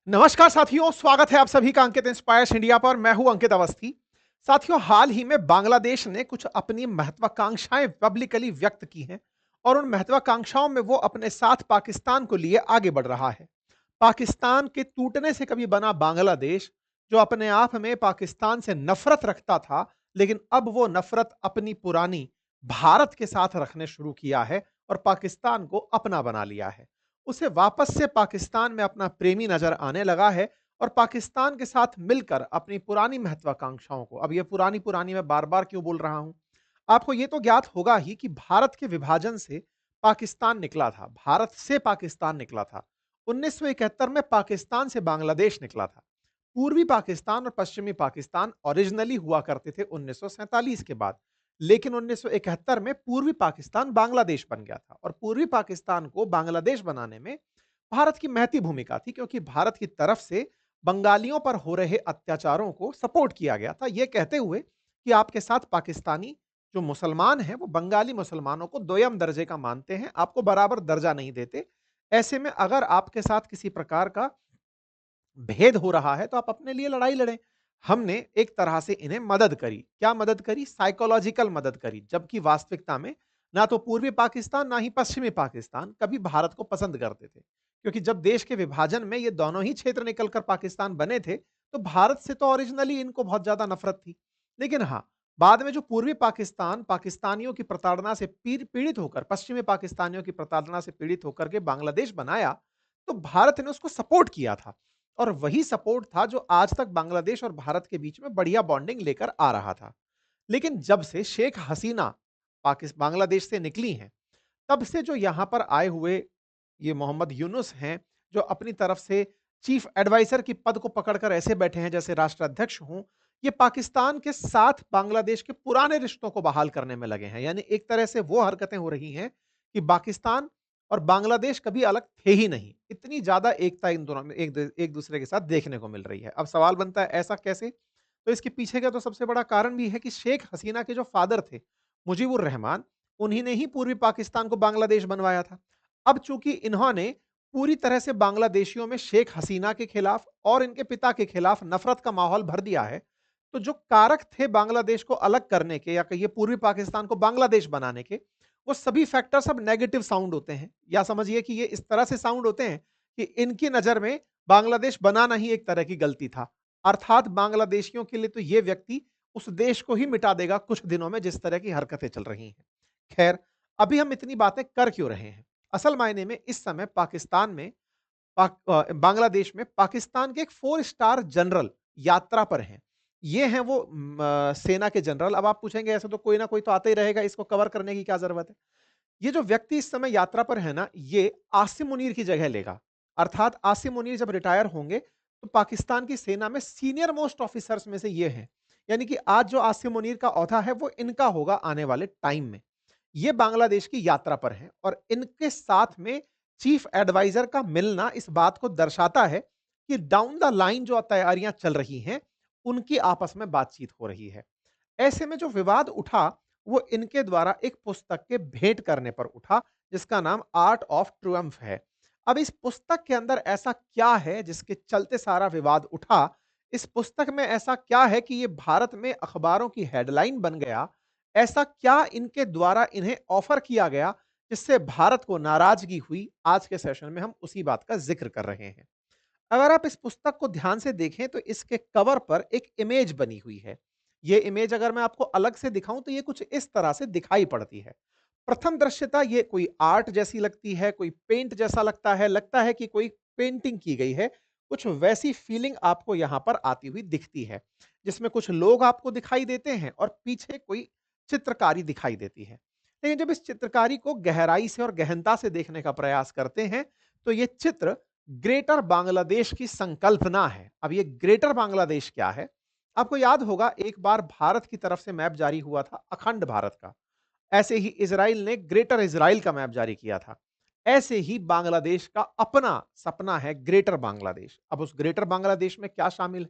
नमस्कार साथियों, स्वागत है आप सभी का अंकित इंस्पायर्स इंडिया पर। मैं हूं अंकित अवस्थी। साथियों, हाल ही में बांग्लादेश ने कुछ अपनी महत्वाकांक्षाएं पब्लिकली व्यक्त की हैं और उन महत्वाकांक्षाओं में वो अपने साथ पाकिस्तान को लिए आगे बढ़ रहा है। पाकिस्तान के टूटने से कभी बना बांग्लादेश, जो अपने आप में पाकिस्तान से नफरत रखता था, लेकिन अब वो नफरत अपनी पुरानी भारत के साथ रखने शुरू किया है और पाकिस्तान को अपना बना लिया है। उसे वापस से पाकिस्तान में अपना प्रेमी नजर आने लगा है और पाकिस्तान के साथ मिलकर अपनी पुरानी महत्वाकांक्षाओं को, अब ये पुरानी पुरानी मैं बार बार क्यों बोल रहा हूं, आपको ये तो ज्ञात होगा ही कि भारत के विभाजन से पाकिस्तान निकला था, भारत से पाकिस्तान निकला था। 1971 में पाकिस्तान से बांग्लादेश निकला था। पूर्वी पाकिस्तान और पश्चिमी पाकिस्तान ओरिजिनली हुआ करते थे 1947 के बाद, लेकिन 1971 में पूर्वी पाकिस्तान बांग्लादेश बन गया था और पूर्वी पाकिस्तान को बांग्लादेश बनाने में भारत की महती भूमिका थी, क्योंकि भारत की तरफ से बंगालियों पर हो रहे अत्याचारों को सपोर्ट किया गया था, यह कहते हुए कि आपके साथ पाकिस्तानी जो मुसलमान हैं वो बंगाली मुसलमानों को दोयम दर्जे का मानते हैं, आपको बराबर दर्जा नहीं देते। ऐसे में अगर आपके साथ किसी प्रकार का भेद हो रहा है तो आप अपने लिए लड़ाई लड़ें। हमने एक तरह से इन्हें मदद करी। क्या मदद करी? साइकोलॉजिकल मदद करी। जबकि वास्तविकता में ना तो पूर्वी पाकिस्तान ना ही पश्चिमी पाकिस्तान कभी भारत को पसंद करते थे। क्योंकि जब देश के विभाजन में ये दोनों ही क्षेत्र निकलकर पाकिस्तान बने थे, तो भारत से तो ओरिजिनली इनको बहुत ज्यादा नफरत थी। लेकिन हाँ, बाद में जो पूर्वी पाकिस्तान पाकिस्तानियों की प्रताड़ना से पीड़ित होकर, पश्चिमी पाकिस्तानियों की प्रताड़ना से पीड़ित होकर के बांग्लादेश बनाया, तो भारत ने उसको सपोर्ट किया था। और वही सपोर्ट था जो आज तक बांग्लादेश और भारत के बीच में बढ़िया बॉन्डिंग लेकर आ रहा था। लेकिन जब से शेख हसीना पाकिस्तान बांग्लादेश से निकली हैं, तब से जो यहां पर आए हुए ये मोहम्मद यूनुस हैं, जो अपनी तरफ से चीफ एडवाइजर की पद को पकड़कर ऐसे बैठे हैं जैसे राष्ट्राध्यक्ष हों, ये पाकिस्तान के साथ बांग्लादेश के पुराने रिश्तों को बहाल करने में लगे हैं। यानी एक तरह से वो हरकतें हो रही हैं कि पाकिस्तान और बांग्लादेश कभी अलग थे ही नहीं। इतनी ज्यादा एकता इन दोनों में एक दूसरे के साथ देखने को मिल रही है। अब सवाल बनता है, ऐसा कैसे? तो इसके पीछे का तो सबसे बड़ा कारण भी है कि शेख हसीना के जो फादर थे, मुजीबुर रहमान, उन्हीं ने ही पूर्वी पाकिस्तान को बांग्लादेश बनवाया था। अब चूंकि इन्होंने पूरी तरह से बांग्लादेशियों में शेख हसीना के खिलाफ और इनके पिता के खिलाफ नफरत का माहौल भर दिया है, तो जो कारक थे बांग्लादेश को अलग करने के, या कहिए पूर्वी पाकिस्तान को बांग्लादेश बनाने के, वो सभी फैक्टर सब नेगेटिव साउंड होते हैं। या समझिए कि ये इस तरह से साउंड होते हैं कि इनकी नजर में बांग्लादेश बनाना ही एक तरह की गलती था। अर्थात बांग्लादेशियों के लिए तो ये व्यक्ति उस देश को ही मिटा देगा कुछ दिनों में, जिस तरह की हरकतें चल रही हैं। खैर, अभी हम इतनी बातें कर क्यों रहे हैं? असल मायने में इस समय पाकिस्तान में बांग्लादेश में पाकिस्तान के एक 4 स्टार जनरल यात्रा पर हैं। ये हैं वो सेना के जनरल। अब आप पूछेंगे ऐसे तो कोई ना कोई तो आता ही रहेगा, इसको कवर करने की क्या जरूरत है? ये जो व्यक्ति इस समय यात्रा पर है ना, ये आसिम मुनीर की जगह लेगा। अर्थात आसिम मुनीर जब रिटायर होंगे, तो पाकिस्तान की सेना में सीनियर मोस्ट ऑफिसर्स में से ये हैं। यानी कि आज जो आसिम मुनीर का ओहदा है वो इनका होगा आने वाले टाइम में। ये बांग्लादेश की यात्रा पर हैं और इनके साथ में चीफ एडवाइजर का मिलना इस बात को दर्शाता है कि डाउन द लाइन जो तैयारियां चल रही हैं, उनकी आपस में बातचीत हो रही है। ऐसे में जो विवाद उठा, वो इनके द्वारा एक पुस्तक के भेंट करने पर उठा, जिसका नाम आर्ट ऑफ ट्रुअम्फ है। अब इस पुस्तक के अंदर ऐसा क्या है जिसके चलते सारा विवाद उठा? इस पुस्तक में ऐसा क्या है कि ये भारत में अखबारों की हेडलाइन बन गया? ऐसा क्या इनके द्वारा इन्हें ऑफर किया गया जिससे भारत को नाराजगी हुई? आज के सेशन में हम उसी बात का जिक्र कर रहे हैं। अगर आप इस पुस्तक को ध्यान से देखें तो इसके कवर पर एक इमेज बनी हुई है। ये इमेज अगर मैं आपको अलग से दिखाऊं तो ये कुछ इस तरह से दिखाई पड़ती है। प्रथम दृश्यता ये कोई आर्ट जैसी लगती है, कोई पेंट जैसा लगता है कि कोई पेंटिंग की गई है। कुछ वैसी फीलिंग आपको यहां पर आती हुई दिखती है, जिसमें कुछ लोग आपको दिखाई देते हैं और पीछे कोई चित्रकारी दिखाई देती है। लेकिन जब इस चित्रकारी को गहराई से और गहनता से देखने का प्रयास करते हैं, तो ये चित्र ग्रेटर बांग्लादेश की संकल्पना है। अब ये ग्रेटर बांग्लादेश क्या है? आपको याद होगा, एक बार भारत की तरफ से मैप जारी हुआ था अखंड भारत का। ऐसे ही इजराइल ने ग्रेटर इजराइल का मैप जारी किया था। ऐसे ही बांग्लादेश का अपना सपना है ग्रेटर बांग्लादेश। अब उस ग्रेटर बांग्लादेश में क्या शामिल है?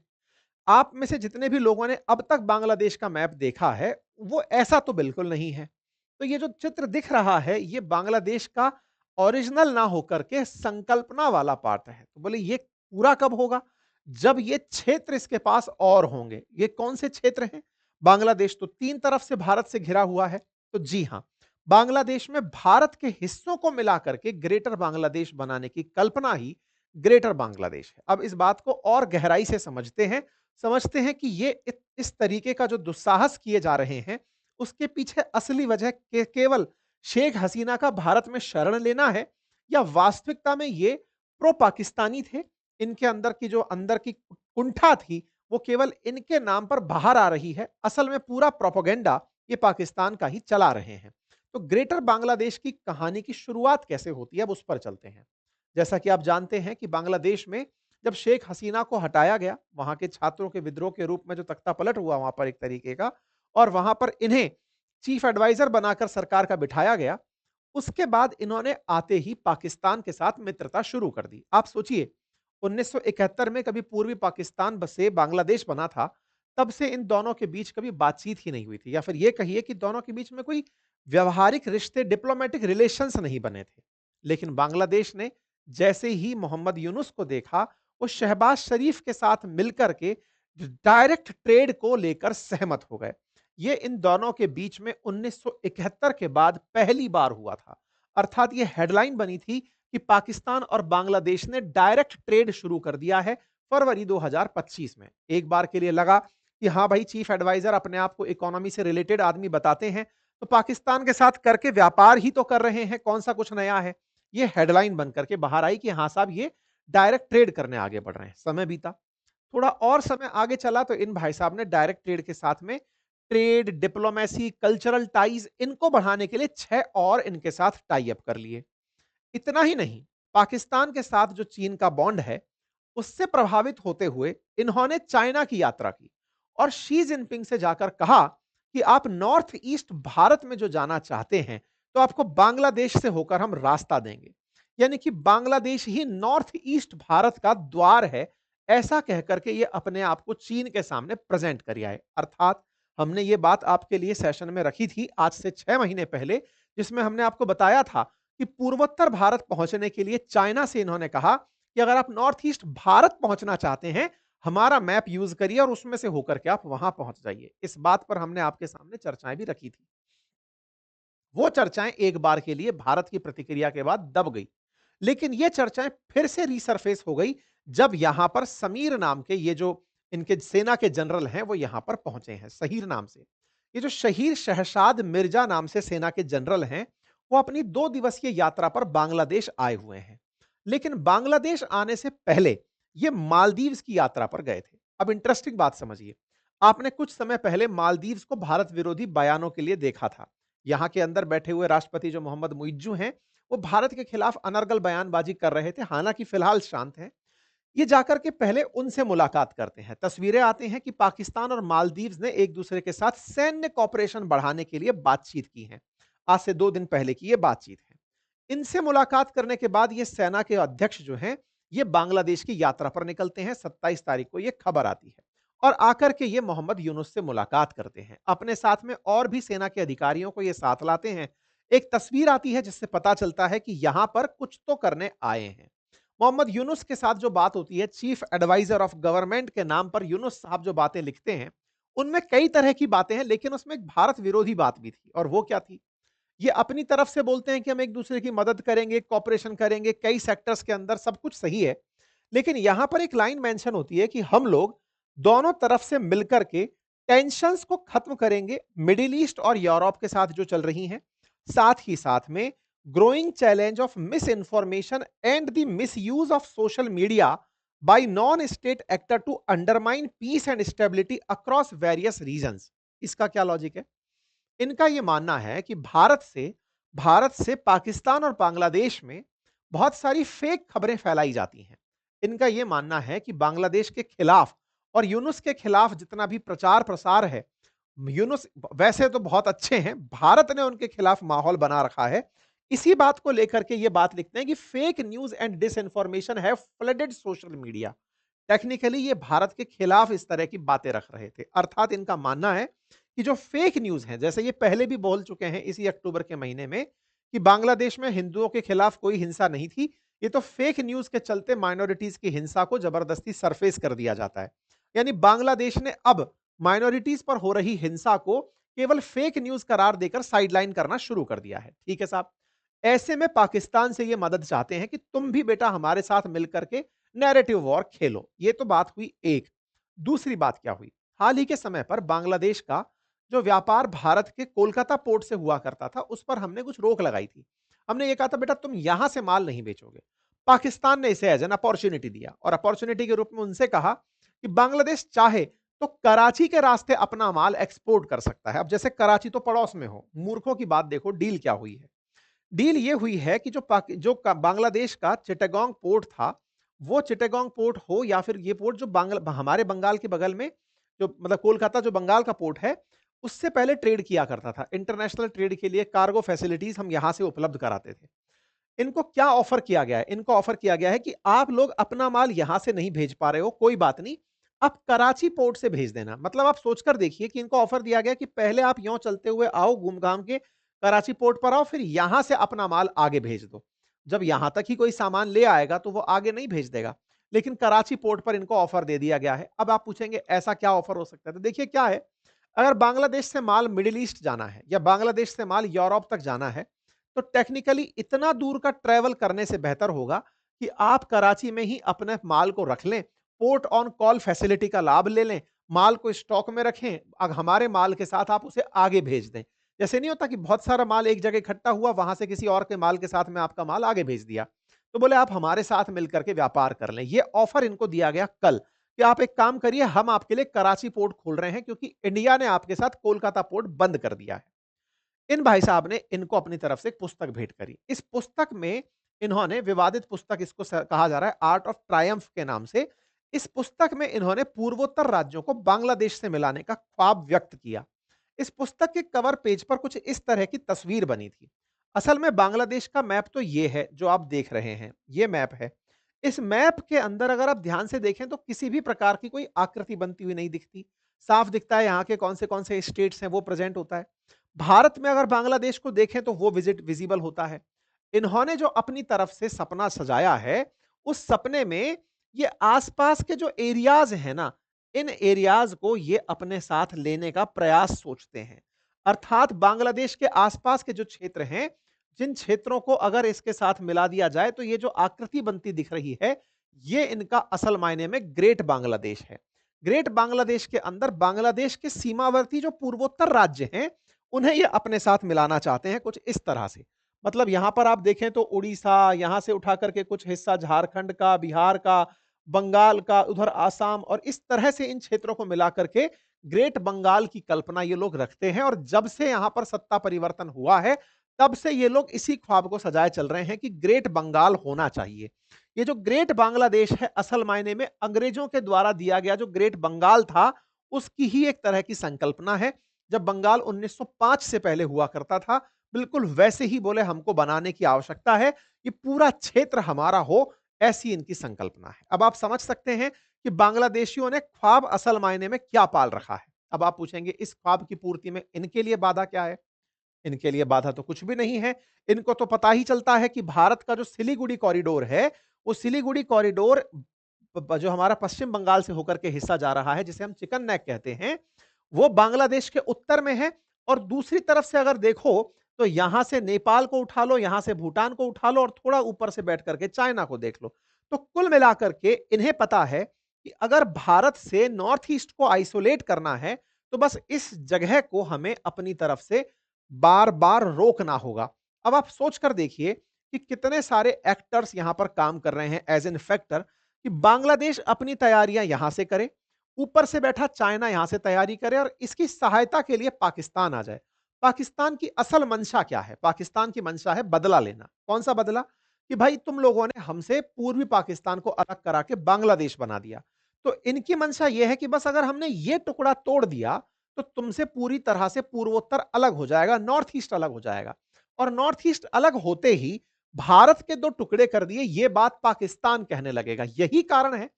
आप में से जितने भी लोगों ने अब तक बांग्लादेश का मैप देखा है, वो ऐसा तो बिल्कुल नहीं है। तो ये जो चित्र दिख रहा है, ये बांग्लादेश का ओरिजिनल ना होकर के संकल्पना वाला पार्ट है। तो बोले ये पूरा कब होगा? जब ये क्षेत्र इसके पास और होंगे। ये कौन से क्षेत्र हैं? बांग्लादेश तो 3 तरफ से भारत से घिरा हुआ है। तो जी हाँ, बांग्लादेश में भारत के हिस्सों को मिलाकर के ग्रेटर बांग्लादेश बनाने की कल्पना ही ग्रेटर बांग्लादेश है। अब इस बात को और गहराई से समझते हैं कि ये इस तरीके का जो दुस्साहस किए जा रहे हैं, उसके पीछे असली वजह केवल शेख हसीना का भारत में शरण लेना है, या वास्तविकता में ये प्रो पाकिस्तानी थे। इनके अंदर की जो अंदर की कुंठा थी, वो केवल इनके नाम पर बाहर आ रही है। असल में पूरा प्रोपेगेंडा ये पाकिस्तान का ही चला रहे हैं। तो ग्रेटर बांग्लादेश की कहानी की शुरुआत कैसे होती है, अब उस पर चलते हैं। जैसा कि आप जानते हैं कि बांग्लादेश में जब शेख हसीना को हटाया गया, वहां के छात्रों के विद्रोह के रूप में जो तख्ता पलट हुआ वहां पर एक तरीके का, और वहां पर इन्हें चीफ एडवाइजर बनाकर सरकार का बिठाया गया, उसके बाद इन्होंने आते ही पाकिस्तान के साथ मित्रता शुरू कर दी। आप सोचिए, 1971 में कभी पूर्वी पाकिस्तान से बांग्लादेश बना था, तब से इन दोनों के बीच कभी बातचीत ही नहीं हुई थी, या फिर ये कहिए कि दोनों के बीच में कोई व्यवहारिक रिश्ते, डिप्लोमेटिक रिलेशंस नहीं बने थे। लेकिन बांग्लादेश ने जैसे ही मोहम्मद यूनुस को देखा, वो शहबाज शरीफ के साथ मिलकर के डायरेक्ट ट्रेड को लेकर सहमत हो गए। ये इन दोनों के बीच में 1971 के बाद पहली बार हुआ था। अर्थात ये हेडलाइन बनी थी कि पाकिस्तान और बांग्लादेश ने डायरेक्ट ट्रेड शुरू कर दिया है फरवरी 2025 में। एक बार के लिए लगा कि हाँ भाई, चीफ एडवाइजर अपने आप को इकोनॉमी से रिलेटेड आदमी बताते हैं, तो पाकिस्तान के साथ करके व्यापार ही तो कर रहे हैं, कौन सा कुछ नया है। ये हेडलाइन बनकर के बाहर आई कि हाँ साहब, ये डायरेक्ट ट्रेड करने आगे बढ़ रहे हैं। समय बीता, थोड़ा और समय आगे चला, तो इन भाई साहब ने डायरेक्ट ट्रेड के साथ में ट्रेड, डिप्लोमेसी, कल्चरल टाइज, इनको बढ़ाने के लिए 6 और इनके साथ टाई अप कर लिए। इतना ही नहीं, पाकिस्तान के साथ जो चीन का बॉन्ड है, उससे प्रभावित होते हुए इन्होंने चाइना की यात्रा की और शी जिनपिंग से जाकर कहा कि आप नॉर्थ ईस्ट भारत में जो जाना चाहते हैं, तो आपको बांग्लादेश से होकर हम रास्ता देंगे। यानी कि बांग्लादेश ही नॉर्थ ईस्ट भारत का द्वार है, ऐसा कहकर के ये अपने आप को चीन के सामने प्रेजेंट कर आए। अर्थात हमने ये बात आपके लिए सेशन में रखी थी आज से 6 महीने पहले, जिसमें हमने आपको बताया था कि पूर्वोत्तर भारत पहुंचने के लिए चाइना से इन्होंने कहा कि अगर आप नॉर्थ ईस्ट भारत पहुंचना चाहते हैं, हमारा मैप यूज करिए और उसमें से होकर के आप वहां पहुंच जाइए। इस बात पर हमने आपके सामने चर्चाएं भी रखी थी। वो चर्चाएं एक बार के लिए भारत की प्रतिक्रिया के बाद दब गई, लेकिन ये चर्चाएं फिर से रीसरफेस हो गई जब यहां पर समीर नाम के ये जो इनके सेना के जनरल हैं, वो यहां पर पहुंचे हैं शहीर नाम से। ये जो शहीर शहशाद मिर्जा नाम से सेना के जनरल हैं, वो अपनी 2 दिवसीय यात्रा पर बांग्लादेश आए हुए हैं। लेकिन बांग्लादेश आने से पहले ये मालदीव्स की यात्रा पर गए थे। अब इंटरेस्टिंग बात समझिए, आपने कुछ समय पहले मालदीव्स को भारत विरोधी बयानों के लिए देखा था। यहां के अंदर बैठे हुए राष्ट्रपति जो मोहम्मद मुइज्जू हैं, वो भारत के खिलाफ अनर्गल बयानबाजी कर रहे थे, हालांकि फिलहाल शांत हैं। ये जाकर के पहले उनसे मुलाकात करते हैं। तस्वीरें आती हैं कि पाकिस्तान और मालदीव्स ने एक दूसरे के साथ सैन्य कॉपरेशन बढ़ाने के लिए बातचीत की है। आज से 2 दिन पहले की ये बातचीत है। इनसे मुलाकात करने के बाद ये सेना के अध्यक्ष जो हैं, ये बांग्लादेश की यात्रा पर निकलते हैं। 27 तारीख को ये खबर आती है और आकर के ये मोहम्मद यूनुस से मुलाकात करते हैं। अपने साथ में और भी सेना के अधिकारियों को ये साथ लाते हैं। एक तस्वीर आती है जिससे पता चलता है कि यहां पर कुछ तो करने आए हैं। मोहम्मद यूनुस के साथ जो बात होती है, चीफ एडवाइजर ऑफ गवर्नमेंट के नाम पर यूनुस साहब जो बातें लिखते हैं, उनमें कई तरह की बातें हैं, लेकिन उसमें एक भारत विरोधी बात भी थी। और वो क्या थी? ये अपनी तरफ से बोलते हैं कि हम एक दूसरे की मदद करेंगे, कॉपरेशन करेंगे, कई सेक्टर्स के अंदर सब कुछ सही है। लेकिन यहां पर एक लाइन मेंशन होती है कि हम लोग दोनों तरफ से मिलकर के टेंशंस को खत्म करेंगे, मिडिल ईस्ट और यूरोप के साथ जो चल रही हैं। साथ ही साथ में growing challenge of misinformation and the misuse of social media by non state actor to undermine peace and stability across various regions. इसका क्या लॉजिक है? इनका यह मानना है कि भारत से पाकिस्तान और बांग्लादेश में बहुत सारी फेक खबरें फैलाई जाती हैं। इनका यह मानना है कि बांग्लादेश के खिलाफ और यूनुस के खिलाफ जितना भी प्रचार प्रसार है, यूनुस वैसे तो बहुत अच्छे हैं, भारत ने उनके खिलाफ माहौल बना रखा है। इसी बात को लेकर के ये बात लिखते हैं कि फेक न्यूज एंड डिसइंफॉर्मेशन है फ्लडेड सोशल मीडिया। टेक्निकली ये भारत के खिलाफ इस तरह की बातें रख रहे थे। अर्थात इनका मानना है कि जो फेक न्यूज है, जैसे ये पहले भी बोल चुके हैं इसी अक्टूबर के महीने में कि बांग्लादेश में हिंदुओं के खिलाफ कोई हिंसा नहीं थी, ये तो फेक न्यूज के चलते माइनॉरिटीज की हिंसा को जबरदस्ती सरफेस कर दिया जाता है। यानी बांग्लादेश ने अब माइनॉरिटीज पर हो रही हिंसा को केवल फेक न्यूज करार देकर साइडलाइन करना शुरू कर दिया है। ठीक है साहब, ऐसे में पाकिस्तान से ये मदद चाहते हैं कि तुम भी बेटा हमारे साथ मिलकर के नैरेटिव वॉर खेलो। ये तो बात हुई एक। दूसरी बात क्या हुई, हाल ही के समय पर बांग्लादेश का जो व्यापार भारत के कोलकाता पोर्ट से हुआ करता था, उस पर हमने कुछ रोक लगाई थी। हमने ये कहा था बेटा तुम यहां से माल नहीं बेचोगे। पाकिस्तान ने इसे एज एन अपॉर्चुनिटी दिया और अपॉर्चुनिटी के रूप में उनसे कहा कि बांग्लादेश चाहे तो कराची के रास्ते अपना माल एक्सपोर्ट कर सकता है। अब जैसे कराची तो पड़ोस में हो, मूर्खों की बात देखो, डील क्या हुई है। डील ये हुई है कि बांग्लादेश का चिटागोंग पोर्ट था, वो चिटागोंग पोर्ट हो या फिर ये पोर्ट जो हमारे बंगाल के बगल में, जो मतलब कोलकाता जो बंगाल का पोर्ट है, उससे पहले ट्रेड किया करता था। इंटरनेशनल ट्रेड के लिए कार्गो फैसिलिटीज हम यहां से उपलब्ध कराते थे। इनको क्या ऑफर किया गया है? इनको ऑफर किया गया है कि आप लोग अपना माल यहां से नहीं भेज पा रहे हो, कोई बात नहीं, आप कराची पोर्ट से भेज देना। मतलब आप सोचकर देखिए कि इनको ऑफर दिया गया कि पहले आप यों चलते हुए आओ, घूम घाम के कराची पोर्ट पर आओ, फिर यहां से अपना माल आगे भेज दो। जब यहां तक ही कोई सामान ले आएगा तो वो आगे नहीं भेज देगा, लेकिन कराची पोर्ट पर इनको ऑफर दे दिया गया है। अब आप पूछेंगे ऐसा क्या ऑफर हो सकता है? तो देखिए क्या है, अगर बांग्लादेश से माल मिडिल ईस्ट जाना है या बांग्लादेश से माल यूरोप तक जाना है, तो टेक्निकली इतना दूर का ट्रैवल करने से बेहतर होगा कि आप कराची में ही अपने माल को रख लें, पोर्ट ऑन कॉल फैसिलिटी का लाभ ले लें, माल को स्टॉक में रखें, अब हमारे माल के साथ आप उसे आगे भेज दें। जैसे नहीं होता कि बहुत सारा माल एक जगह इकट्ठा हुआ, वहां से किसी और के माल के साथ में आपका माल आगे भेज दिया, तो बोले आप हमारे साथ मिलकर के व्यापार कर लें। ये ऑफर इनको दिया गया कल कि आप एक काम करिए, हम आपके लिए कराची पोर्ट खोल रहे हैं क्योंकि इंडिया ने आपके साथ कोलकाता पोर्ट बंद कर दिया है। इन भाई साहब ने इनको अपनी तरफ से एक पुस्तक भेंट करी। इस पुस्तक में इन्होंने विवादित पुस्तक, इसको कहा जा रहा है आर्ट ऑफ ट्रायम्फ के नाम से, इस पुस्तक में इन्होंने पूर्वोत्तर राज्यों को बांग्लादेश से मिलाने का ख्वाब व्यक्त किया। इस पुस्तक के कवर पेज पर कुछ इस तरह की तस्वीर बनी थी। असल में बांग्लादेश का मैप तो ये है जो आप देख रहे हैं, ये मैप है। इस मैप के अंदर अगर आप ध्यान से देखें तो किसी भी प्रकार की कोई आकृति बनती हुई नहीं दिखती। साफ दिखता है यहाँ के कौन से स्टेट्स हैं वो प्रेजेंट होता है। भारत में अगर बांग्लादेश को देखें तो वो विजिबल होता है। इन्होंने जो अपनी तरफ से सपना सजाया है, उस सपने में ये आसपास के जो एरियाज हैं ना, इन एरियाज को ये अपने साथ लेने का प्रयास सोचते हैं। अर्थात बांग्लादेश के आसपास के जो क्षेत्र हैं, जिन क्षेत्रों को अगर इसके साथ मिला दिया जाए तो ये जो आकृति बनती दिख रही है, ये इनका असल मायने में ग्रेट बांग्लादेश है। ग्रेट बांग्लादेश के अंदर बांग्लादेश के सीमावर्ती जो पूर्वोत्तर राज्य हैं, उन्हें ये अपने साथ मिलाना चाहते हैं कुछ इस तरह से। मतलब यहां पर आप देखें तो उड़ीसा, यहां से उठा करके कुछ हिस्सा झारखंड का, बिहार का, बंगाल का, उधर आसाम, और इस तरह से इन क्षेत्रों को मिला करके ग्रेट बंगाल की कल्पना ये लोग रखते हैं। और जब से यहां पर सत्ता परिवर्तन हुआ है, तब से ये लोग इसी ख्वाब को सजाए चल रहे हैं कि ग्रेट बंगाल होना चाहिए। ये जो ग्रेट बांग्लादेश है, असल मायने में अंग्रेजों के द्वारा दिया गया जो ग्रेट बंगाल था, उसकी ही एक तरह की संकल्पना है। जब बंगाल 1905 से पहले हुआ करता था, बिल्कुल वैसे ही बोले हमको बनाने की आवश्यकता है, ये पूरा क्षेत्र हमारा हो, ऐसी इनकी संकल्पना है। अब आप समझ सकते हैं कि बांग्लादेशियों ने ख्वाब असल मायने में क्या पाल रखा है। अब आप पूछेंगे इस ख्वाब की पूर्ति में इनके लिए बाधा क्या है? इनके लिए बाधा तो कुछ भी नहीं है। इनको तो पता ही चलता है कि भारत का जो सिलीगुड़ी कॉरिडोर है, वो सिलीगुड़ी कॉरिडोर जो हमारा पश्चिम बंगाल से होकर के हिस्सा जा रहा है, जिसे हम चिकन नेक कहते हैं, वो बांग्लादेश के उत्तर में है। और दूसरी तरफ से अगर देखो तो यहां से नेपाल को उठा लो, यहां से भूटान को उठा लो, और थोड़ा ऊपर से बैठ करके चाइना को देख लो। तो कुल मिलाकर के इन्हें पता है कि अगर भारत से नॉर्थ ईस्ट को आइसोलेट करना है, तो बस इस जगह को हमें अपनी तरफ से बार बार रोकना होगा। अब आप सोच कर देखिए कि कितने सारे एक्टर्स यहां पर काम कर रहे हैं एज एन फैक्टर, कि बांग्लादेश अपनी तैयारियां यहां से करे, ऊपर से बैठा चाइना यहां से तैयारी करे, और इसकी सहायता के लिए पाकिस्तान आ जाए। पाकिस्तान की असल मंशा क्या है? पाकिस्तान की मंशा है बदला लेना। कौन सा बदला? कि भाई तुम लोगों ने हमसे पूर्वी पाकिस्तान को अलग करा के बांग्लादेश बना दिया। तो इनकी मंशा यह है कि बस अगर हमने ये टुकड़ा तोड़ दिया, तो तुमसे पूरी तरह से पूर्वोत्तर अलग हो जाएगा, नॉर्थ ईस्ट अलग हो जाएगा। और नॉर्थ ईस्ट अलग होते ही भारत के दो टुकड़े कर दिए, ये बात पाकिस्तान कहने लगेगा। यही कारण है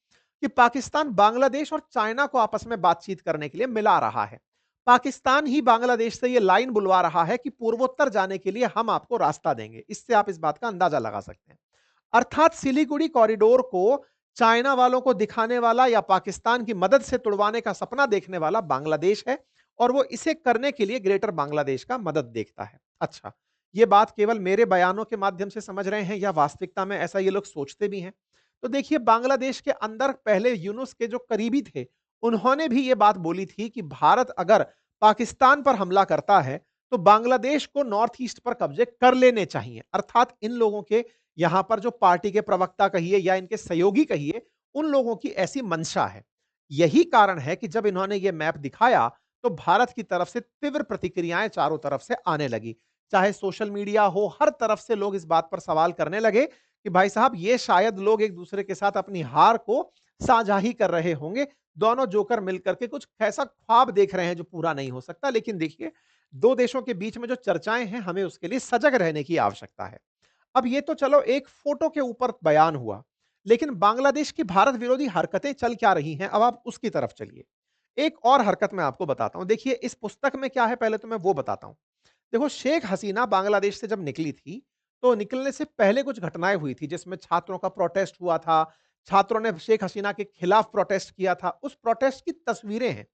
कि पाकिस्तान बांग्लादेश और चाइना को आपस में बातचीत करने के लिए मिला रहा है। पाकिस्तान ही बांग्लादेश से ये लाइन बुलवा रहा है कि पूर्वोत्तर जाने के लिए हम आपको रास्ता देंगे। इससे आप इस बात का अंदाजा लगा सकते हैं। अर्थात सिलीगुड़ी कॉरिडोर को चाइना वालों को दिखाने वाला या पाकिस्तान की मदद से तुड़वाने का सपना देखने वाला बांग्लादेश है और वो इसे करने के लिए ग्रेटर बांग्लादेश का मदद देखता है। अच्छा, ये बात केवल मेरे बयानों के माध्यम से समझ रहे हैं या वास्तविकता में ऐसा ये लोग सोचते भी हैं? तो देखिए, बांग्लादेश के अंदर पहले यूनुस के जो करीबी थे, उन्होंने भी ये बात बोली थी कि भारत अगर पाकिस्तान पर हमला करता है, तो बांग्लादेश को नॉर्थ ईस्ट पर कब्जे कर लेने चाहिए। अर्थात इन लोगों के यहां पर जो पार्टी के प्रवक्ता कहिए या इनके सहयोगी कहिए, उन लोगों की ऐसी मंशा है। यही कारण है कि जब इन्होंने ये मैप दिखाया, तो भारत की तरफ से तीव्र प्रतिक्रियाएं चारों तरफ से आने लगी। चाहे सोशल मीडिया हो, हर तरफ से लोग इस बात पर सवाल करने लगे कि भाई साहब, ये शायद लोग एक दूसरे के साथ अपनी हार को साझा ही कर रहे होंगे। दोनों जोकर मिलकर के कुछ ऐसा ख्वाब देख रहे हैं जो पूरा नहीं हो सकता। लेकिन देखिए, दो देशों के बीच में जो चर्चाएं हैं, हमें उसके लिए सजग रहने की आवश्यकता है। अब ये तो चलो एक फोटो के ऊपर बयान हुआ, लेकिन बांग्लादेश की भारत विरोधी हरकतें चल क्या रही हैं, अब आप उसकी तरफ चलिए। एक और हरकत मैं आपको बताता हूं। देखिए, इस पुस्तक में क्या है, पहले तो मैं वो बताता हूं। देखो, शेख हसीना बांग्लादेश से जब निकली थी, तो निकलने से पहले कुछ घटनाएं हुई थी, जिसमें छात्रों का प्रोटेस्ट हुआ था। छात्रों ने शेख हसीना के खिलाफ प्रोटेस्ट किया था। उस प्रोटेस्ट की तस्वीरें हैं,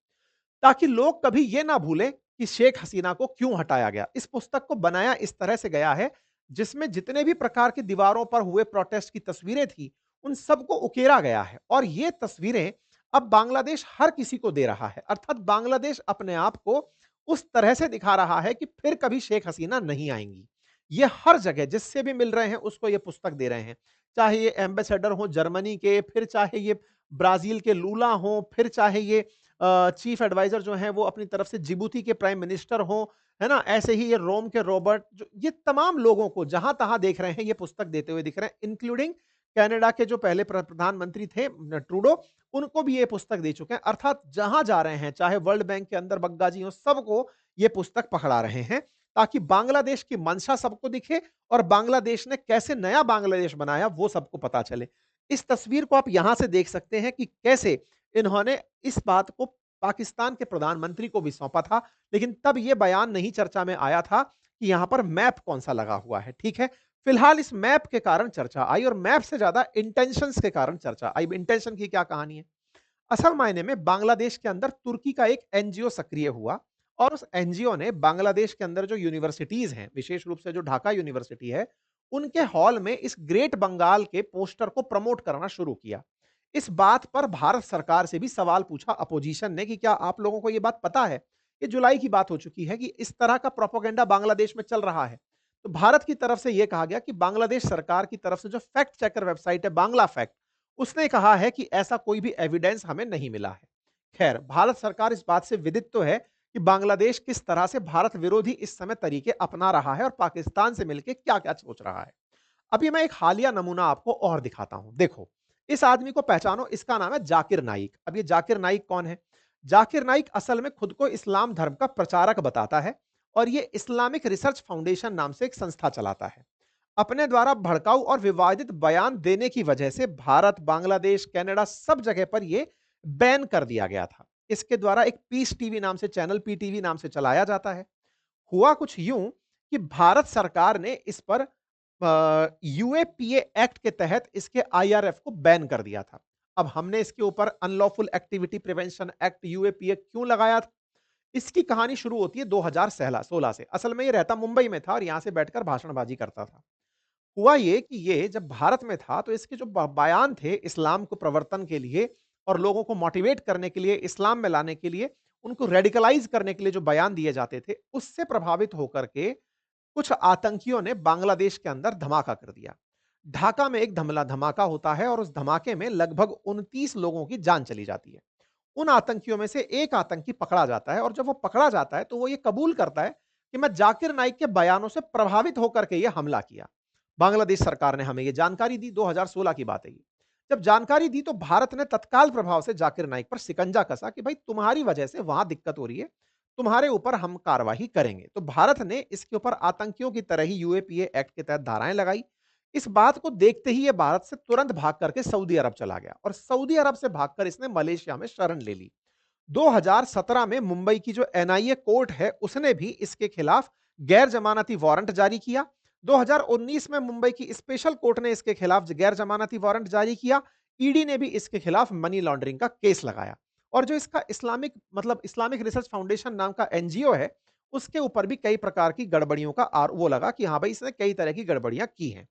ताकि लोग कभी ये ना भूलें कि शेख हसीना को क्यों हटाया गया। इस पुस्तक को बनाया इस तरह से गया है, जिसमें जितने भी प्रकार की दीवारों पर हुए प्रोटेस्ट की तस्वीरें थी, उन सबको उकेरा गया है और ये तस्वीरें अब बांग्लादेश हर किसी को दे रहा है। अर्थात बांग्लादेश अपने आप को उस तरह से दिखा रहा है कि फिर कभी शेख हसीना नहीं आएंगी। ये हर जगह जिससे भी मिल रहे हैं, उसको ये पुस्तक दे रहे हैं। चाहे ये एम्बेसडर हो जर्मनी के, फिर चाहे ये ब्राजील के लूला हो, फिर चाहे ये चीफ एडवाइजर जो हैं वो अपनी तरफ से जिबूती के प्राइम मिनिस्टर हों, है ना? ऐसे ही ये रोम के रॉबर्ट, जो ये तमाम लोगों को जहां-तहां देख रहे हैं, ये पुस्तक देते हुए दिख रहे हैं, इंक्लूडिंग कनाडा के जो पहले प्रधानमंत्री थे ट्रूडो, उनको भी ये पुस्तक दे चुके हैं। अर्थात जहां जा रहे हैं, चाहे वर्ल्ड बैंक के अंदर बग्गाजी हो, सबको ये पुस्तक पकड़ा रहे हैं, ताकि बांग्लादेश की मंशा सबको दिखे और बांग्लादेश ने कैसे नया बांग्लादेश बनाया, वो सबको पता चले। इस तस्वीर को आप यहां से देख सकते हैं कि कैसे इन्होंने इस बात को पाकिस्तान के प्रधानमंत्री को भी सौंपा था, लेकिन तब यह बयान नहीं चर्चा में आया था कि यहां पर मैप कौन सा लगा हुआ है। ठीक है, फिलहाल इस मैप के कारण चर्चा आई और मैप से ज्यादा इंटेंशंस के कारण चर्चा आई। इंटेंशन की क्या कहानी है? असल मायने में बांग्लादेश के अंदर तुर्की का एक एनजीओ सक्रिय हुआ और उस एनजीओ ने बांग्लादेश के अंदर जो यूनिवर्सिटीज हैं, विशेष रूप से जो ढाका यूनिवर्सिटी है, उनके हॉल में इस ग्रेट बंगाल के पोस्टर को प्रमोट करना शुरू किया। इस बात पर भारत सरकार से भी सवाल पूछा अपोजिशन ने कि क्या आप लोगों को यह बात पता है? ये जुलाई की बात हो चुकी है कि इस तरह का प्रोपेगेंडा बांग्लादेश में चल रहा है। तो भारत की तरफ से यह कहा गया कि बांग्लादेश सरकार की तरफ से जो फैक्ट चेकर वेबसाइट है बांग्ला फैक्ट, उसने कहा है कि ऐसा कोई भी एविडेंस हमें नहीं मिला है। खैर, भारत सरकार इस बात से विदित तो है कि बांग्लादेश किस तरह से भारत विरोधी इस समय तरीके अपना रहा है और पाकिस्तान से मिलकर क्या-क्या सोच रहा है। अभी मैं एक हालिया नमूना आपको और दिखाता हूं। देखो, इस आदमी को पहचानो, इसका नाम है जाकिर नाइक। अब ये जाकिर नाइक कौन है? जाकिर नाइक असल में खुद को इस्लाम धर्म का प्रचारक बताता है और ये इस्लामिक रिसर्च फाउंडेशन नाम से एक संस्था चलाता है। अपने द्वारा भड़काऊ और विवादित बयान देने की वजह से भारत, बांग्लादेश, कनाडा सब जगह पर यह बैन कर दिया गया था। इसके द्वारा एक पीस टीवी नाम से चैनल, पीटीवी नाम से चलाया जाता है। हुआ कुछ यूं कि भारत सरकार ने इस पर यूएपीए एक्ट के तहत इसके आईआरएफ को बैन कर दिया था। अब हमने इसके ऊपर unlawful activity prevention act UAPA क्यों लगाया था? इसकी कहानी शुरू होती है 2016 से। असल में ये रहता मुंबई में था और यहां से बैठकर भाषणबाजी करता था। हुआ ये कि ये जब भारत में था, तो इसके जो बयान थे इस्लाम को प्रवर्तन के लिए और लोगों को मोटिवेट करने के लिए, इस्लाम में लाने के लिए, उनको रेडिकलाइज करने के लिए जो बयान दिए जाते थे, उससे प्रभावित होकर के कुछ आतंकियों ने बांग्लादेश के अंदर धमाका कर दिया। ढाका में एक धमाका होता है और उस धमाके में लगभग 29 लोगों की जान चली जाती है। उन आतंकियों में से एक आतंकी पकड़ा जाता है और जब वो पकड़ा जाता है, तो वो ये कबूल करता है कि मैं जाकिर नाइक के बयानों से प्रभावित होकर के ये हमला किया। बांग्लादेश सरकार ने हमें ये जानकारी दी, 2016 की बात है ये। जब जानकारी दी, तो भारत ने तत्काल प्रभाव से जाकिर नाइक पर शिकंजा कसा कि भाई, तुम्हारी वजह से वहां दिक्कत हो रही है, तुम्हारे ऊपर हम कार्रवाई करेंगे। तो भारत ने इसके ऊपर आतंकियों की तरह ही यूएपीए एक्ट के तहत धाराएं लगाई। इस बात को देखते ही ये भारत से तुरंत भाग करके सऊदी अरब चला गया और सऊदी अरब से भागकर इसने मलेशिया में शरण ले ली। 2017 में मुंबई की जो एनआईए कोर्ट है, उसने भी इसके खिलाफ गैर जमानती वारंट जारी किया। 2019 में मुंबई की स्पेशल कोर्ट ने इसके खिलाफ गैर जमानती वारंट जारी किया। ईडी ने भी इसके खिलाफ मनी लॉन्ड्रिंग का केस लगाया। और जो इसका इस्लामिक रिसर्च फाउंडेशन नाम का एनजीओ है, उसके ऊपर भी कई प्रकार की गड़बड़ियों का वो लगा कि हाँ भाई, इसने कई तरह की गड़बड़ियां की हैं।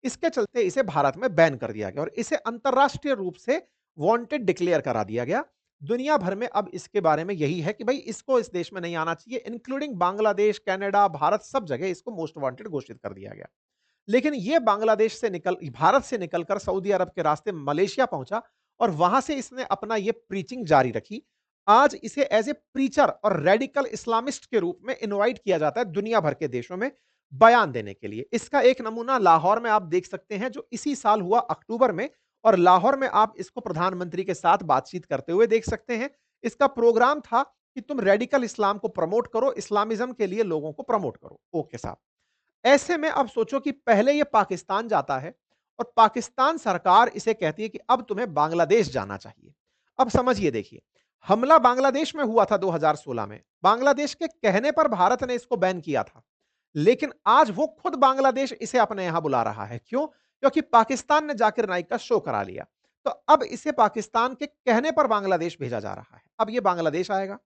इसके चलते इसे भारत में बैन कर दिया गया और इसे अंतर्राष्ट्रीय रूप से वांटेड डिक्लेयर करा दिया गया। दुनिया भर में अब इसके बारे में यही है कि भाई, इसको इस देश में नहीं आना चाहिए, इंक्लूडिंग बांग्लादेश, कनाडा, भारत, सब जगह इसको मोस्ट वांटेड घोषित कर दिया गया। लेकिन ये भारत से निकलकर सऊदी अरब के रास्ते मलेशिया पहुंचा और वहां से इसने अपना ये प्रीचिंग जारी रखी। आज इसे एज ए प्रीचर और रेडिकल इस्लामिस्ट के रूप में इनवाइट किया जाता है दुनिया भर के देशों में बयान देने के लिए। इसका एक नमूना लाहौर में आप देख सकते हैं, जो इसी साल हुआ अक्टूबर में। और लाहौर में आप इसको प्रधानमंत्री के साथ बातचीत करते हुए देख सकते हैं। इसका प्रोग्राम था कि तुम रेडिकल इस्लाम को प्रमोट करो, इस्लामिज्म के लिए लोगों को प्रमोट करो। ओके साहब, ऐसे में अब सोचो कि पहले ये पाकिस्तान जाता है और पाकिस्तान सरकार इसे कहती है कि अब तुम्हें बांग्लादेश जाना चाहिए। अब समझिए, देखिए, हमला बांग्लादेश में हुआ था 2016 में। बांग्लादेश के कहने पर भारत ने इसको बैन किया था, लेकिन आज वो खुद बांग्लादेश इसे अपने यहां बुला रहा है। क्यों? क्योंकि पाकिस्तान ने जाकिर नाइक का शो करा लिया। तो अब इसे पाकिस्तान के कहने पर बांग्लादेश भेजा जा रहा है। अब ये बांग्लादेश आएगा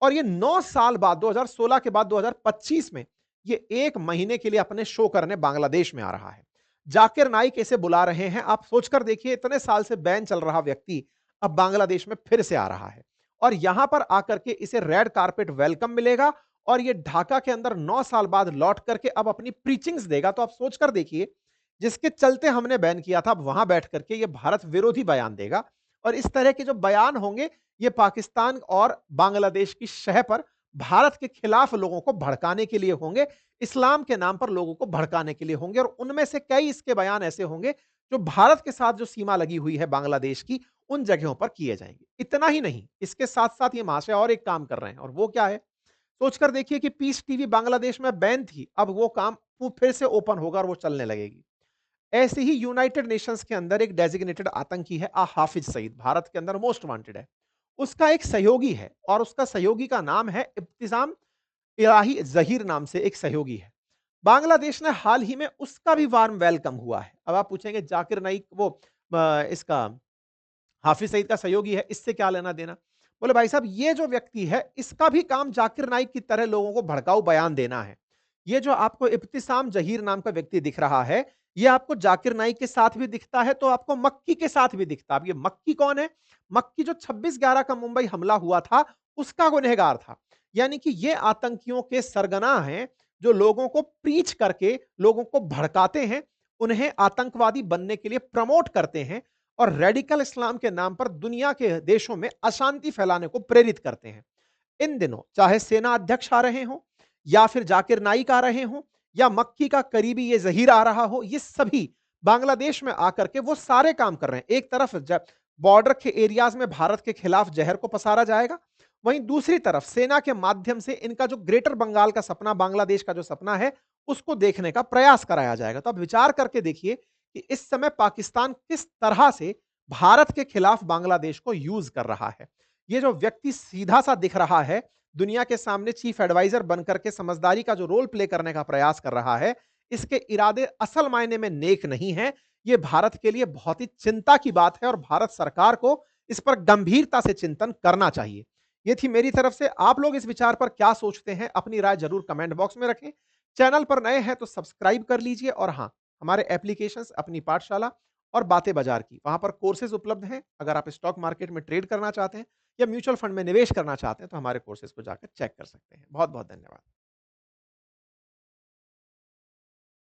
और ये 9 साल बाद, 2016 के बाद 2025 में ये 1 महीने के लिए अपने शो करने बांग्लादेश में आ रहा है। जाकिर नाइक इसे बुला रहे हैं। आप सोचकर देखिए, इतने साल से बैन चल रहा व्यक्ति अब बांग्लादेश में फिर से आ रहा है और यहां पर आकर के इसे रेड कारपेट वेलकम मिलेगा और ये ढाका के अंदर 9 साल बाद लौट करके अब अपनी प्रीचिंग्स देगा। तो आप सोचकर देखिए, जिसके चलते हमने बैन किया था, अब वहां बैठ करके ये भारत विरोधी बयान देगा। और इस तरह के जो बयान होंगे, ये पाकिस्तान और बांग्लादेश की शह पर भारत के खिलाफ लोगों को भड़काने के लिए होंगे, इस्लाम के नाम पर लोगों को भड़काने के लिए होंगे। और उनमें से कई इसके बयान ऐसे होंगे जो भारत के साथ जो सीमा लगी हुई है बांग्लादेश की, उन जगहों पर किए जाएंगे। इतना ही नहीं, इसके साथ साथ ये महाशय और एक काम कर रहे हैं, और वो क्या है? सोचकर देखिए कि पीस टीवी बांग्लादेश में बैन थी, अब वो काम वो फिर से ओपन होगा और वो चलने लगेगी। ऐसे ही यूनाइटेड नेशंस के अंदर एक डेजिग्नेटेड आतंकी है हाफिज सईद, भारत के अंदर मोस्ट वांटेड है। उसका एक सहयोगी है और उसका सहयोगी का नाम है इब्तिसाम इलाही जहीर, नाम से एक सहयोगी है। बांग्लादेश ने हाल ही में उसका भी वार्म वेलकम हुआ है। अब आप पूछेंगे, जाकिर नाइक वो इसका हाफिज सईद का सहयोगी है, इससे क्या लेना देना? बोले भाई साहब, ये जो व्यक्ति है, इसका भी काम जाकिर नाइक की तरह लोगों को भड़काऊ बयान देना है। ये जो आपको इब्तिसाम जहीर नाम का व्यक्ति दिख रहा है, ये आपको जाकिर नाइक के साथ भी दिखता है, तो आपको मक्की के साथ भी दिखता है। अब ये मक्की कौन है? मक्की जो 26/11 का मुंबई हमला हुआ था, उसका गुनहगार था। यानी कि ये आतंकियों के सरगना हैं, जो लोगों को प्रीच करके लोगों को भड़काते हैं, उन्हें आतंकवादी बनने के लिए प्रमोट करते हैं और रेडिकल इस्लाम के नाम पर दुनिया के देशों में अशांति फैलाने को प्रेरित करते हैं। इन दिनों चाहे सेना अध्यक्ष आ रहे हों, या फिर जाकिर नाइक आ रहे हों, या मक्की का करीबी ये जहीर आ रहा हो, ये सभी बांग्लादेश में आकर के वो सारे काम कर रहे हैं। एक तरफ बॉर्डर के एरियाज में भारत के खिलाफ जहर को पसारा जाएगा, वहीं दूसरी तरफ सेना के माध्यम से इनका जो ग्रेटर बंगाल का सपना, बांग्लादेश का जो सपना है, उसको देखने का प्रयास कराया जाएगा। तो अब विचार करके देखिए कि इस समय पाकिस्तान किस तरह से भारत के खिलाफ बांग्लादेश को यूज कर रहा है। ये जो व्यक्ति सीधा सा दिख रहा है, दुनिया के सामने चीफ एडवाइजर बनकर के समझदारी का जो रोल प्ले करने का प्रयास कर रहा है, इसके इरादे असल मायने में नेक नहीं है। ये भारत के लिए बहुत ही चिंता की बात है और भारत सरकार को इस पर गंभीरता से चिंतन करना चाहिए। ये थी मेरी तरफ से। आप लोग इस विचार पर क्या सोचते हैं? अपनी राय जरूर कमेंट बॉक्स में रखें। चैनल पर नए हैं तो सब्सक्राइब कर लीजिए और हाँ, हमारे एप्लीकेशंस अपनी पाठशाला और बातें बाजार की, वहां पर कोर्सेज उपलब्ध हैं। अगर आप स्टॉक मार्केट में ट्रेड करना चाहते हैं या म्यूचुअल फंड में निवेश करना चाहते हैं, तो हमारे कोर्सेज को जाकर चेक कर सकते हैं। बहुत बहुत धन्यवाद।